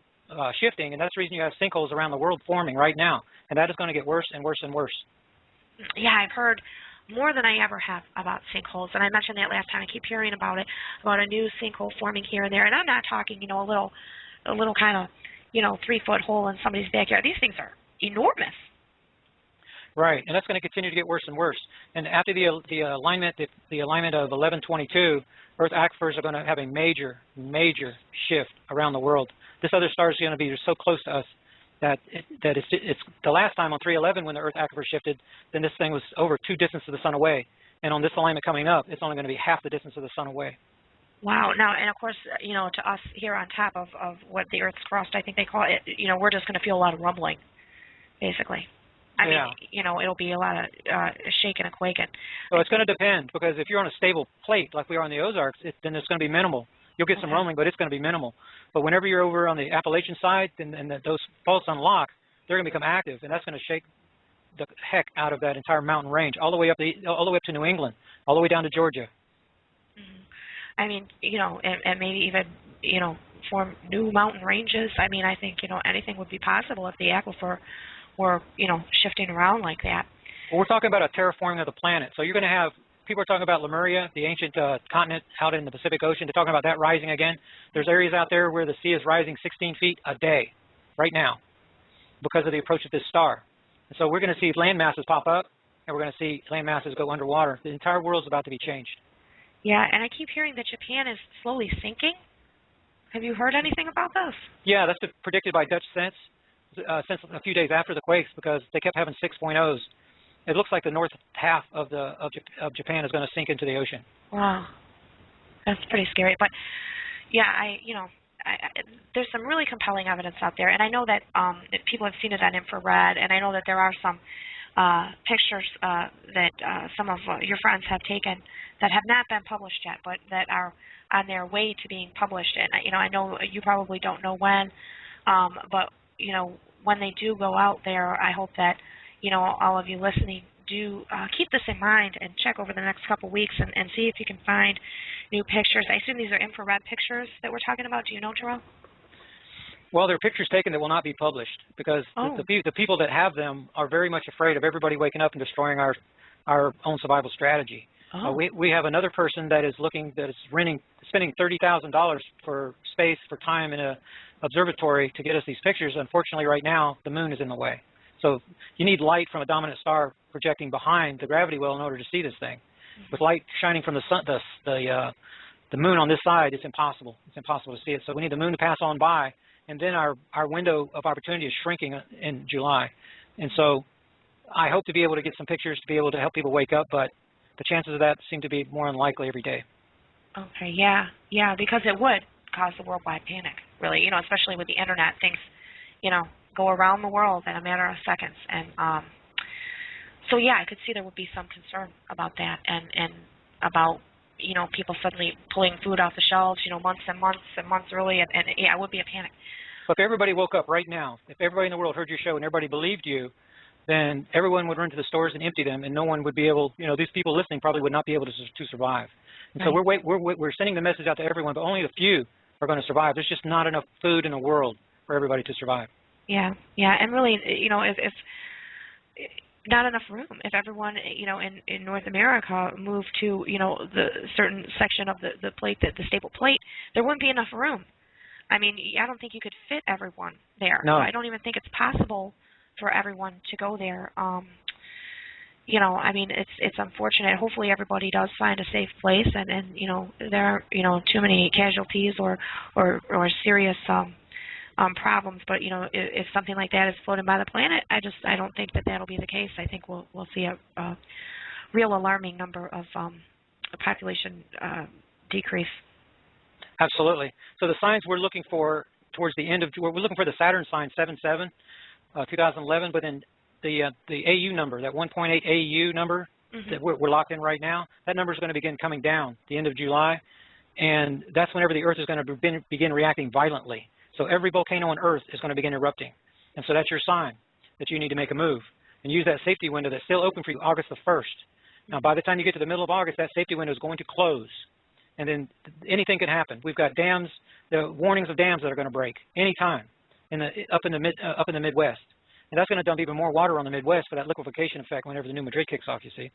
shifting, and that's the reason you have sinkholes around the world forming right now. And that is going to get worse and worse and worse. Yeah, I've heard more than I ever have about sinkholes, and I mentioned that last time. I keep hearing about it, about a new sinkhole forming here and there. And I'm not talking, you know, a little kind of, you know, 3-foot hole in somebody's backyard. These things are enormous. Right, and that's going to continue to get worse and worse. And after the alignment of 1122, Earth aquifers are going to have a major shift around the world. This other star is going to be so close to us that it's the last time on 311 when the Earth aquifer shifted, then this thing was over 2 distance of the sun away. And on this alignment coming up, it's only going to be half the distance of the sun away. Wow. Now, and of course, you know, to us here on top of what the Earth's crust, I think they call it, you know, we're just going to feel a lot of rumbling, basically. I mean, you know, it'll be a lot of shaking and quaking. So it's going to depend, because if you're on a stable plate like we are on the Ozarks, then it's going to be minimal. You'll get some rumbling, but it's going to be minimal. But whenever you're over on the Appalachian side and those faults unlock, they're going to become active, and that's going to shake the heck out of that entire mountain range, all the way up to New England, all the way down to Georgia. I mean, you know, and maybe even, you know, form new mountain ranges. I mean, I think, you know, anything would be possible if the aquifer were, you know, shifting around like that. Well, we're talking about a terraforming of the planet. So you're going to have, people are talking about Lemuria, the ancient continent out in the Pacific Ocean. They're talking about that rising again. There's areas out there where the sea is rising 16 feet a day right now because of the approach of this star. And so we're going to see land masses pop up, and we're going to see land masses go underwater. The entire world's about to be changed. Yeah, and I keep hearing that Japan is slowly sinking. Have you heard anything about this? Yeah, that's been predicted by Dutch Sense since a few days after the quakes, because they kept having 6.0s. It looks like the north half of Japan is going to sink into the ocean. Wow, that's pretty scary. But yeah, there's some really compelling evidence out there, and I know that people have seen it on infrared, and I know that there are some pictures that some of your friends have taken that have not been published yet, but that are on their way to being published. And you know, I know you probably don't know when, but you know, when they do go out there, I hope that, you know, all of you listening do keep this in mind and check over the next couple weeks and see if you can find new pictures. I assume these are infrared pictures that we're talking about. Do you know, Terral? Well, there are pictures taken that will not be published because the people that have them are very much afraid of everybody waking up and destroying our own survival strategy. We have another person that is spending $30,000 for space, for time in an observatory to get us these pictures. Unfortunately, right now, the moon is in the way. So you need light from a dominant star projecting behind the gravity well in order to see this thing. With light shining from the sun, the moon on this side, it's impossible. It's impossible to see it. So we need the moon to pass on by, and then our window of opportunity is shrinking in July. And so I hope to be able to get some pictures to be able to help people wake up, but the chances of that seem to be more unlikely every day. Okay, yeah, because it would cause a worldwide panic, really, you know, especially with the internet. Things, you know, go around the world in a matter of seconds. And so, yeah, I could see there would be some concern about that and about, you know, people suddenly pulling food off the shelves, you know, months and months and months early, and yeah, it would be a panic. But if everybody woke up right now, if everybody in the world heard your show and everybody believed you, then everyone would run to the stores and empty them, and no one would be able, you know, these people listening probably would not be able to survive. And so we're sending the message out to everyone, but only a few are going to survive. There's just not enough food in the world for everybody to survive. Yeah, and really, you know, if not enough room, if everyone, you know, in North America moved to, you know, the certain section of the plate, the stable plate, there wouldn't be enough room. I mean, I don't think you could fit everyone there. No. I don't even think it's possible for everyone to go there. You know, I mean, it's unfortunate. Hopefully, everybody does find a safe place, and you know, there aren't, you know, too many casualties or serious problems. But you know, if something like that is floating by the planet, I don't think that that'll be the case. I think we'll see a real alarming number of population decrease. Absolutely. So the signs we're looking for towards the end of, we're looking for the Saturn sign 77, 2011, but then the AU number, that 1.8 AU number that we're locked in right now, that number is going to begin coming down the end of July, and that's whenever the Earth is going to begin reacting violently. So every volcano on Earth is going to begin erupting, and so that's your sign that you need to make a move and use that safety window that's still open for you August the 1st. Now, by the time you get to the middle of August, that safety window is going to close, and then anything can happen. We've got dams, the warnings of dams that are going to break anytime up in the Midwest. And that's going to dump even more water on the Midwest for that liquefaction effect whenever the new Madrid kicks off, you see.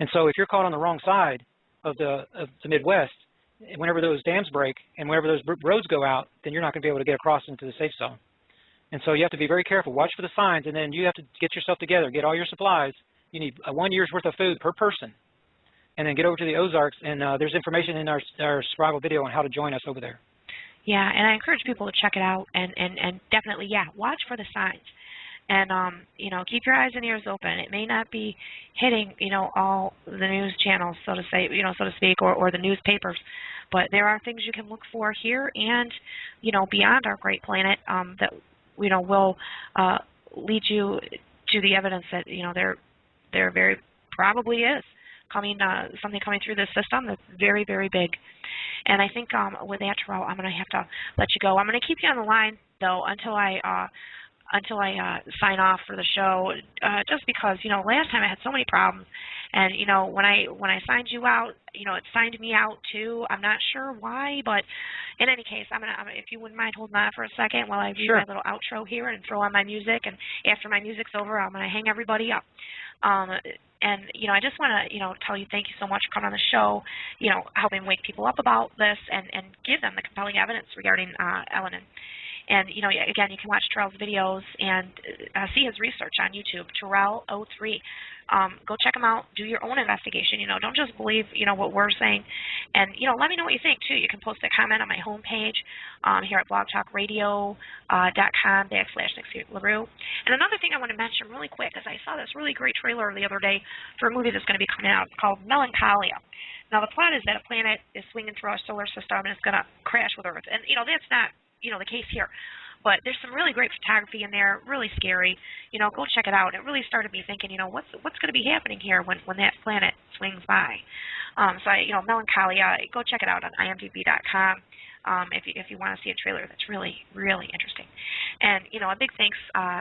And so if you're caught on the wrong side of the Midwest, whenever those dams break and whenever those roads go out, then you're not going to be able to get across into the safe zone. And so you have to be very careful. Watch for the signs, and then you have to get yourself together, get all your supplies. You need 1 year's worth of food per person. And then get over to the Ozarks, and there's information in our survival video on how to join us over there. Yeah, and I encourage people to check it out, and definitely, yeah, watch for the signs. And, you know, keep your eyes and ears open. It may not be hitting, you know, all the news channels, so to say, you know, so to speak, or the newspapers. But there are things you can look for here and, you know, beyond our great planet that, you know, will lead you to the evidence that, you know, there very probably is something coming through this system that's very, very big. And I think with that, Terrell, I'm going to have to let you go. I'm going to keep you on the line, though, until I sign off for the show, just because, you know, last time I had so many problems, and, you know, when I signed you out, you know, it signed me out too. I'm not sure why, but in any case, I'm gonna if you wouldn't mind holding on for a second while I do my little outro here and throw on my music, and after my music's over, I'm gonna hang everybody up. And, you know, I just want to, you know, tell you thank you so much for coming on the show, you know, helping wake people up about this and give them the compelling evidence regarding Elenin. And, you know, again, you can watch Terrell's videos and see his research on YouTube, Terral03. Go check him out. Do your own investigation. You know, don't just believe, you know, what we're saying. And, you know, let me know what you think, too. You can post a comment on my homepage here at blogtalkradio.com/NixieLaRue. And another thing I want to mention really quick is I saw this really great trailer the other day for a movie that's going to be coming out. It's called Melancholia. Now, the plot is that a planet is swinging through our solar system and it's going to crash with Earth. And, you know, that's not, you know, the case here. But there's some really great photography in there, really scary. You know, go check it out. It really started me thinking, you know, what's going to be happening here when that planet swings by? So, you know, Melancholia, go check it out on imdb.com if you want to see a trailer that's really, really interesting. And, you know, a big thanks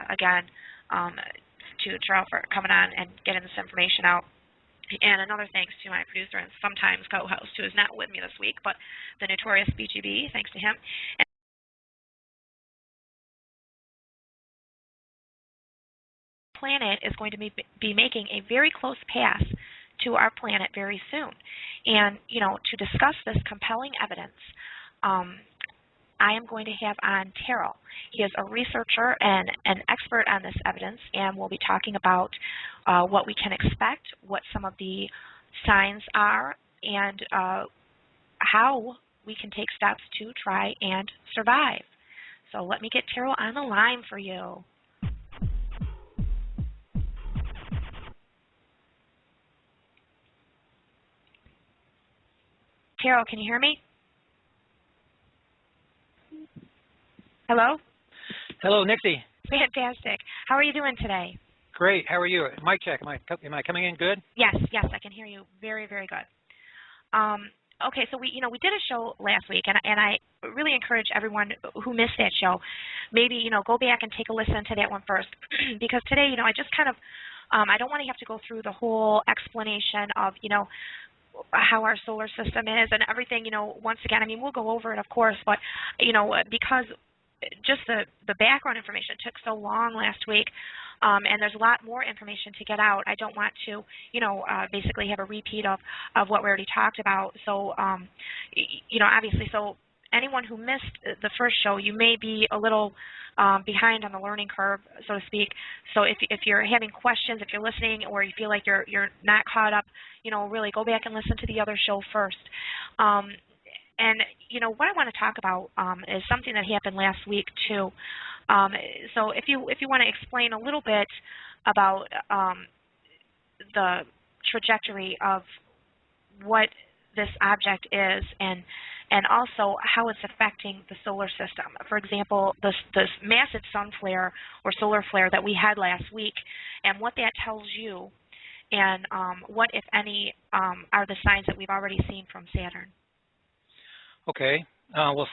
again to Terrell for coming on and getting this information out. And another thanks to my producer and sometimes co-host, who is not with me this week, but the notorious BGB, thanks to him. And planet is going to be making a very close pass to our planet very soon. And, you know, to discuss this compelling evidence, I am going to have on Terral. He is a researcher and an expert on this evidence, and we'll be talking about what we can expect, what some of the signs are, and how we can take steps to try and survive. So let me get Terral on the line for you. Terral, can you hear me? Hello? Hello, Nixie. Fantastic. How are you doing today? Great. How are you? Mic check. Am I coming in good? Yes, I can hear you very, very good. Okay, so we did a show last week, and I really encourage everyone who missed that show, maybe, go back and take a listen to that one first, because today, I just kind of, I don't want to have to go through the whole explanation of, how our solar system is and everything, once again. I mean, we'll go over it, of course, but, because just the background information took so long last week, and there's a lot more information to get out. I don't want to, basically have a repeat of what we already talked about. So, obviously, so anyone who missed the first show, you may be a little behind on the learning curve, so to speak. So if you're having questions, if you're listening, or you feel like you're not caught up, really go back and listen to the other show first. And what I want to talk about is something that happened last week too. So if you want to explain a little bit about the trajectory of what this object is, and also how it's affecting the solar system. For example, this massive sun flare or solar flare that we had last week, and what that tells you, and what, if any, are the signs that we've already seen from Saturn. Okay. Well,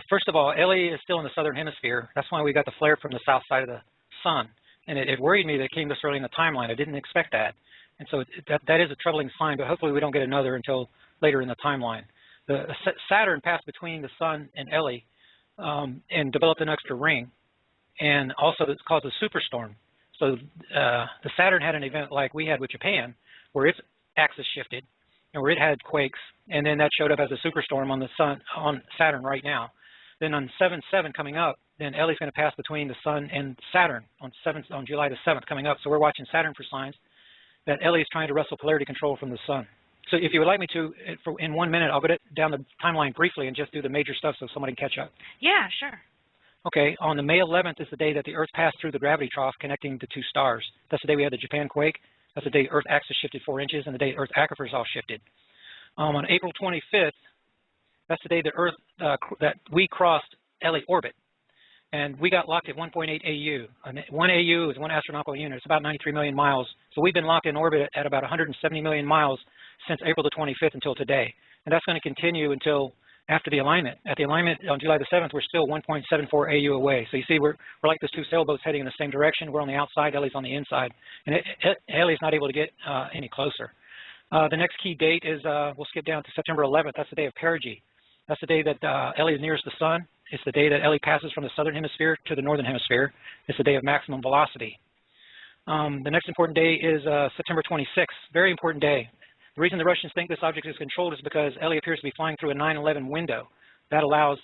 first of all, Ellie is still in the southern hemisphere. That's why we got the flare from the south side of the sun. And it worried me that it came this early in the timeline. I didn't expect that. And so that is a troubling sign, but hopefully we don't get another until later in the timeline. Saturn passed between the sun and Ellie and developed an extra ring, and also it's caused a superstorm. So the Saturn had an event like we had with Japan, where its axis shifted, and where it had quakes, and then that showed up as a superstorm on the sun, on Saturn right now. Then on 7/7 coming up, then Ellie's going to pass between the sun and Saturn on July the 7th coming up. So we're watching Saturn for signs that Ellie is trying to wrestle polarity control from the sun. So if you would like me to, in 1 minute, I'll go down the timeline briefly and just do the major stuff so somebody can catch up. Yeah, sure. Okay, on the May 11th is the day that the Earth passed through the gravity trough connecting the two stars. That's the day we had the Japan quake. That's the day Earth axis shifted 4 inches, and the day Earth aquifers all shifted. On April 25th, that's the day that that we crossed Ellie orbit, and we got locked at 1.8 AU. 1 AU is 1 astronomical unit. It's about 93 million miles. So we've been locked in orbit at about 170 million miles since April the 25th until today, and that's going to continue until after the alignment. At the alignment on July the 7th, we're still 1.74 AU away. So you see, we're like those two sailboats heading in the same direction. We're on the outside, Ellie's on the inside, and Ellie's not able to get any closer. The next key date is, we'll skip down to September 11th. That's the day of perigee. That's the day that Ellie is nearest the sun. It's the day that Ellie passes from the southern hemisphere to the northern hemisphere. It's the day of maximum velocity. The next important day is September 26th, very important day. The reason the Russians think this object is controlled is because Ellie appears to be flying through a 9/11 window. That allows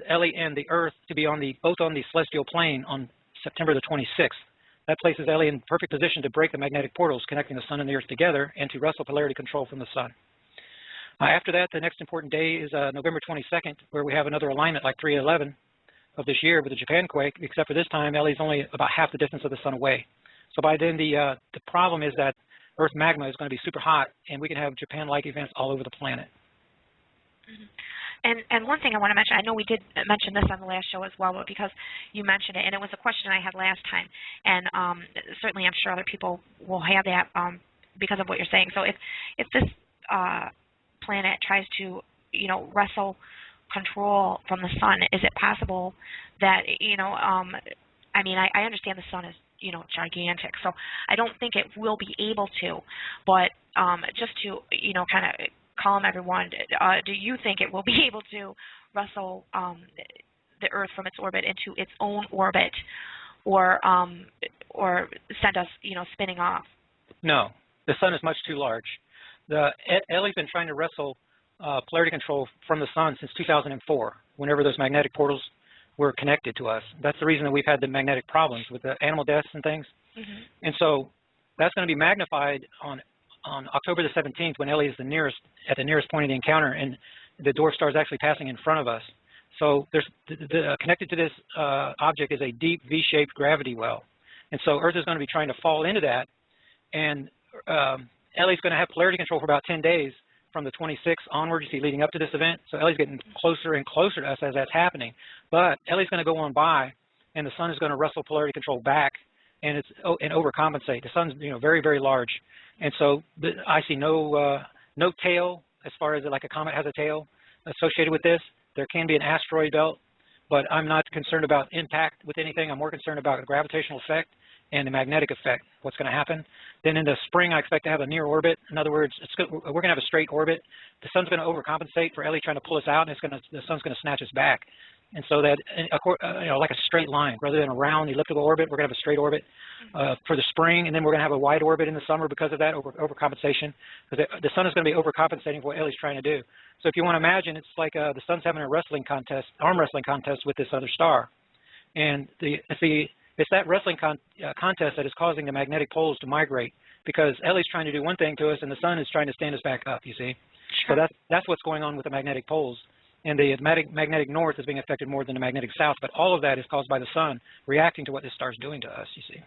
Ellie and the Earth to be both on the celestial plane on September the 26th. That places Ellie in perfect position to break the magnetic portals connecting the sun and the Earth together and to wrestle polarity control from the sun. After that, the next important day is November 22nd, where we have another alignment like 3/11 of this year with the Japan quake, except for this time, Ellie's only about half the distance of the sun away. So by then, the problem is that Earth magma is going to be super hot, and we can have Japan-like events all over the planet. Mm-hmm. And one thing I want to mention, I know we did mention this on the last show as well, but because you mentioned it, and it was a question I had last time, and certainly I'm sure other people will have that because of what you're saying. So if this planet tries to, wrestle control from the sun, is it possible that, I mean, I understand the sun is, gigantic, so I don't think it will be able to, but just to, kind of calm everyone, do you think it will be able to wrestle the Earth from its orbit into its own orbit, or send us, spinning off? No, the sun is much too large. Ellie's been trying to wrestle polarity control from the sun since 2004, whenever those magnetic portals were connected to us. That's the reason that we've had the magnetic problems with the animal deaths and things. Mm-hmm. And so that's going to be magnified on October the 17th, when Ellie is at the nearest point of the encounter, and the dwarf star is actually passing in front of us. So there's connected to this object is a deep V-shaped gravity well. And so Earth is going to be trying to fall into that, and Ellie's going to have polarity control for about 10 days from the 26th onward, you see, leading up to this event. So Ellie's getting closer and closer to us as that's happening. But Ellie's going to go on by, and the sun is going to wrestle polarity control back, and overcompensate. The sun's very, very large, and so I see no tail as far as like a comet has a tail associated with this. There can be an asteroid belt, but I'm not concerned about impact with anything. I'm more concerned about the gravitational effect and the magnetic effect, what's going to happen. Then in the spring, I expect to have a near orbit. In other words, we're going to have a straight orbit. The sun's going to overcompensate for Ellie trying to pull us out, and the sun's going to snatch us back. And so that, like a straight line, rather than a round elliptical orbit, we're going to have a straight orbit for the spring, and then we're going to have a wide orbit in the summer because of that overcompensation. Because the sun is going to be overcompensating for what Ellie's trying to do. So if you want to imagine, it's like the sun's having a wrestling contest, arm wrestling contest with this other star. And it's that wrestling contest that is causing the magnetic poles to migrate, because Ellie's trying to do one thing to us and the sun is trying to stand us back up, you see. Sure. So that's what's going on with the magnetic poles. And the magnetic north is being affected more than the magnetic south, but all of that is caused by the sun reacting to what this star is doing to us, you see.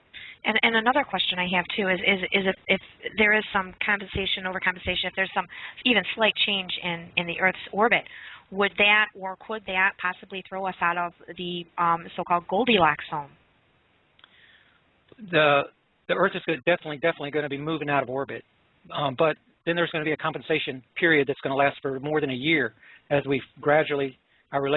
And another question I have too is if there is some compensation, overcompensation, if there's some even slight change in the Earth's orbit, would that or could that possibly throw us out of the so-called Goldilocks zone? The Earth is definitely going to be moving out of orbit, but then there's going to be a compensation period that's going to last for more than a year as we gradually, our relationship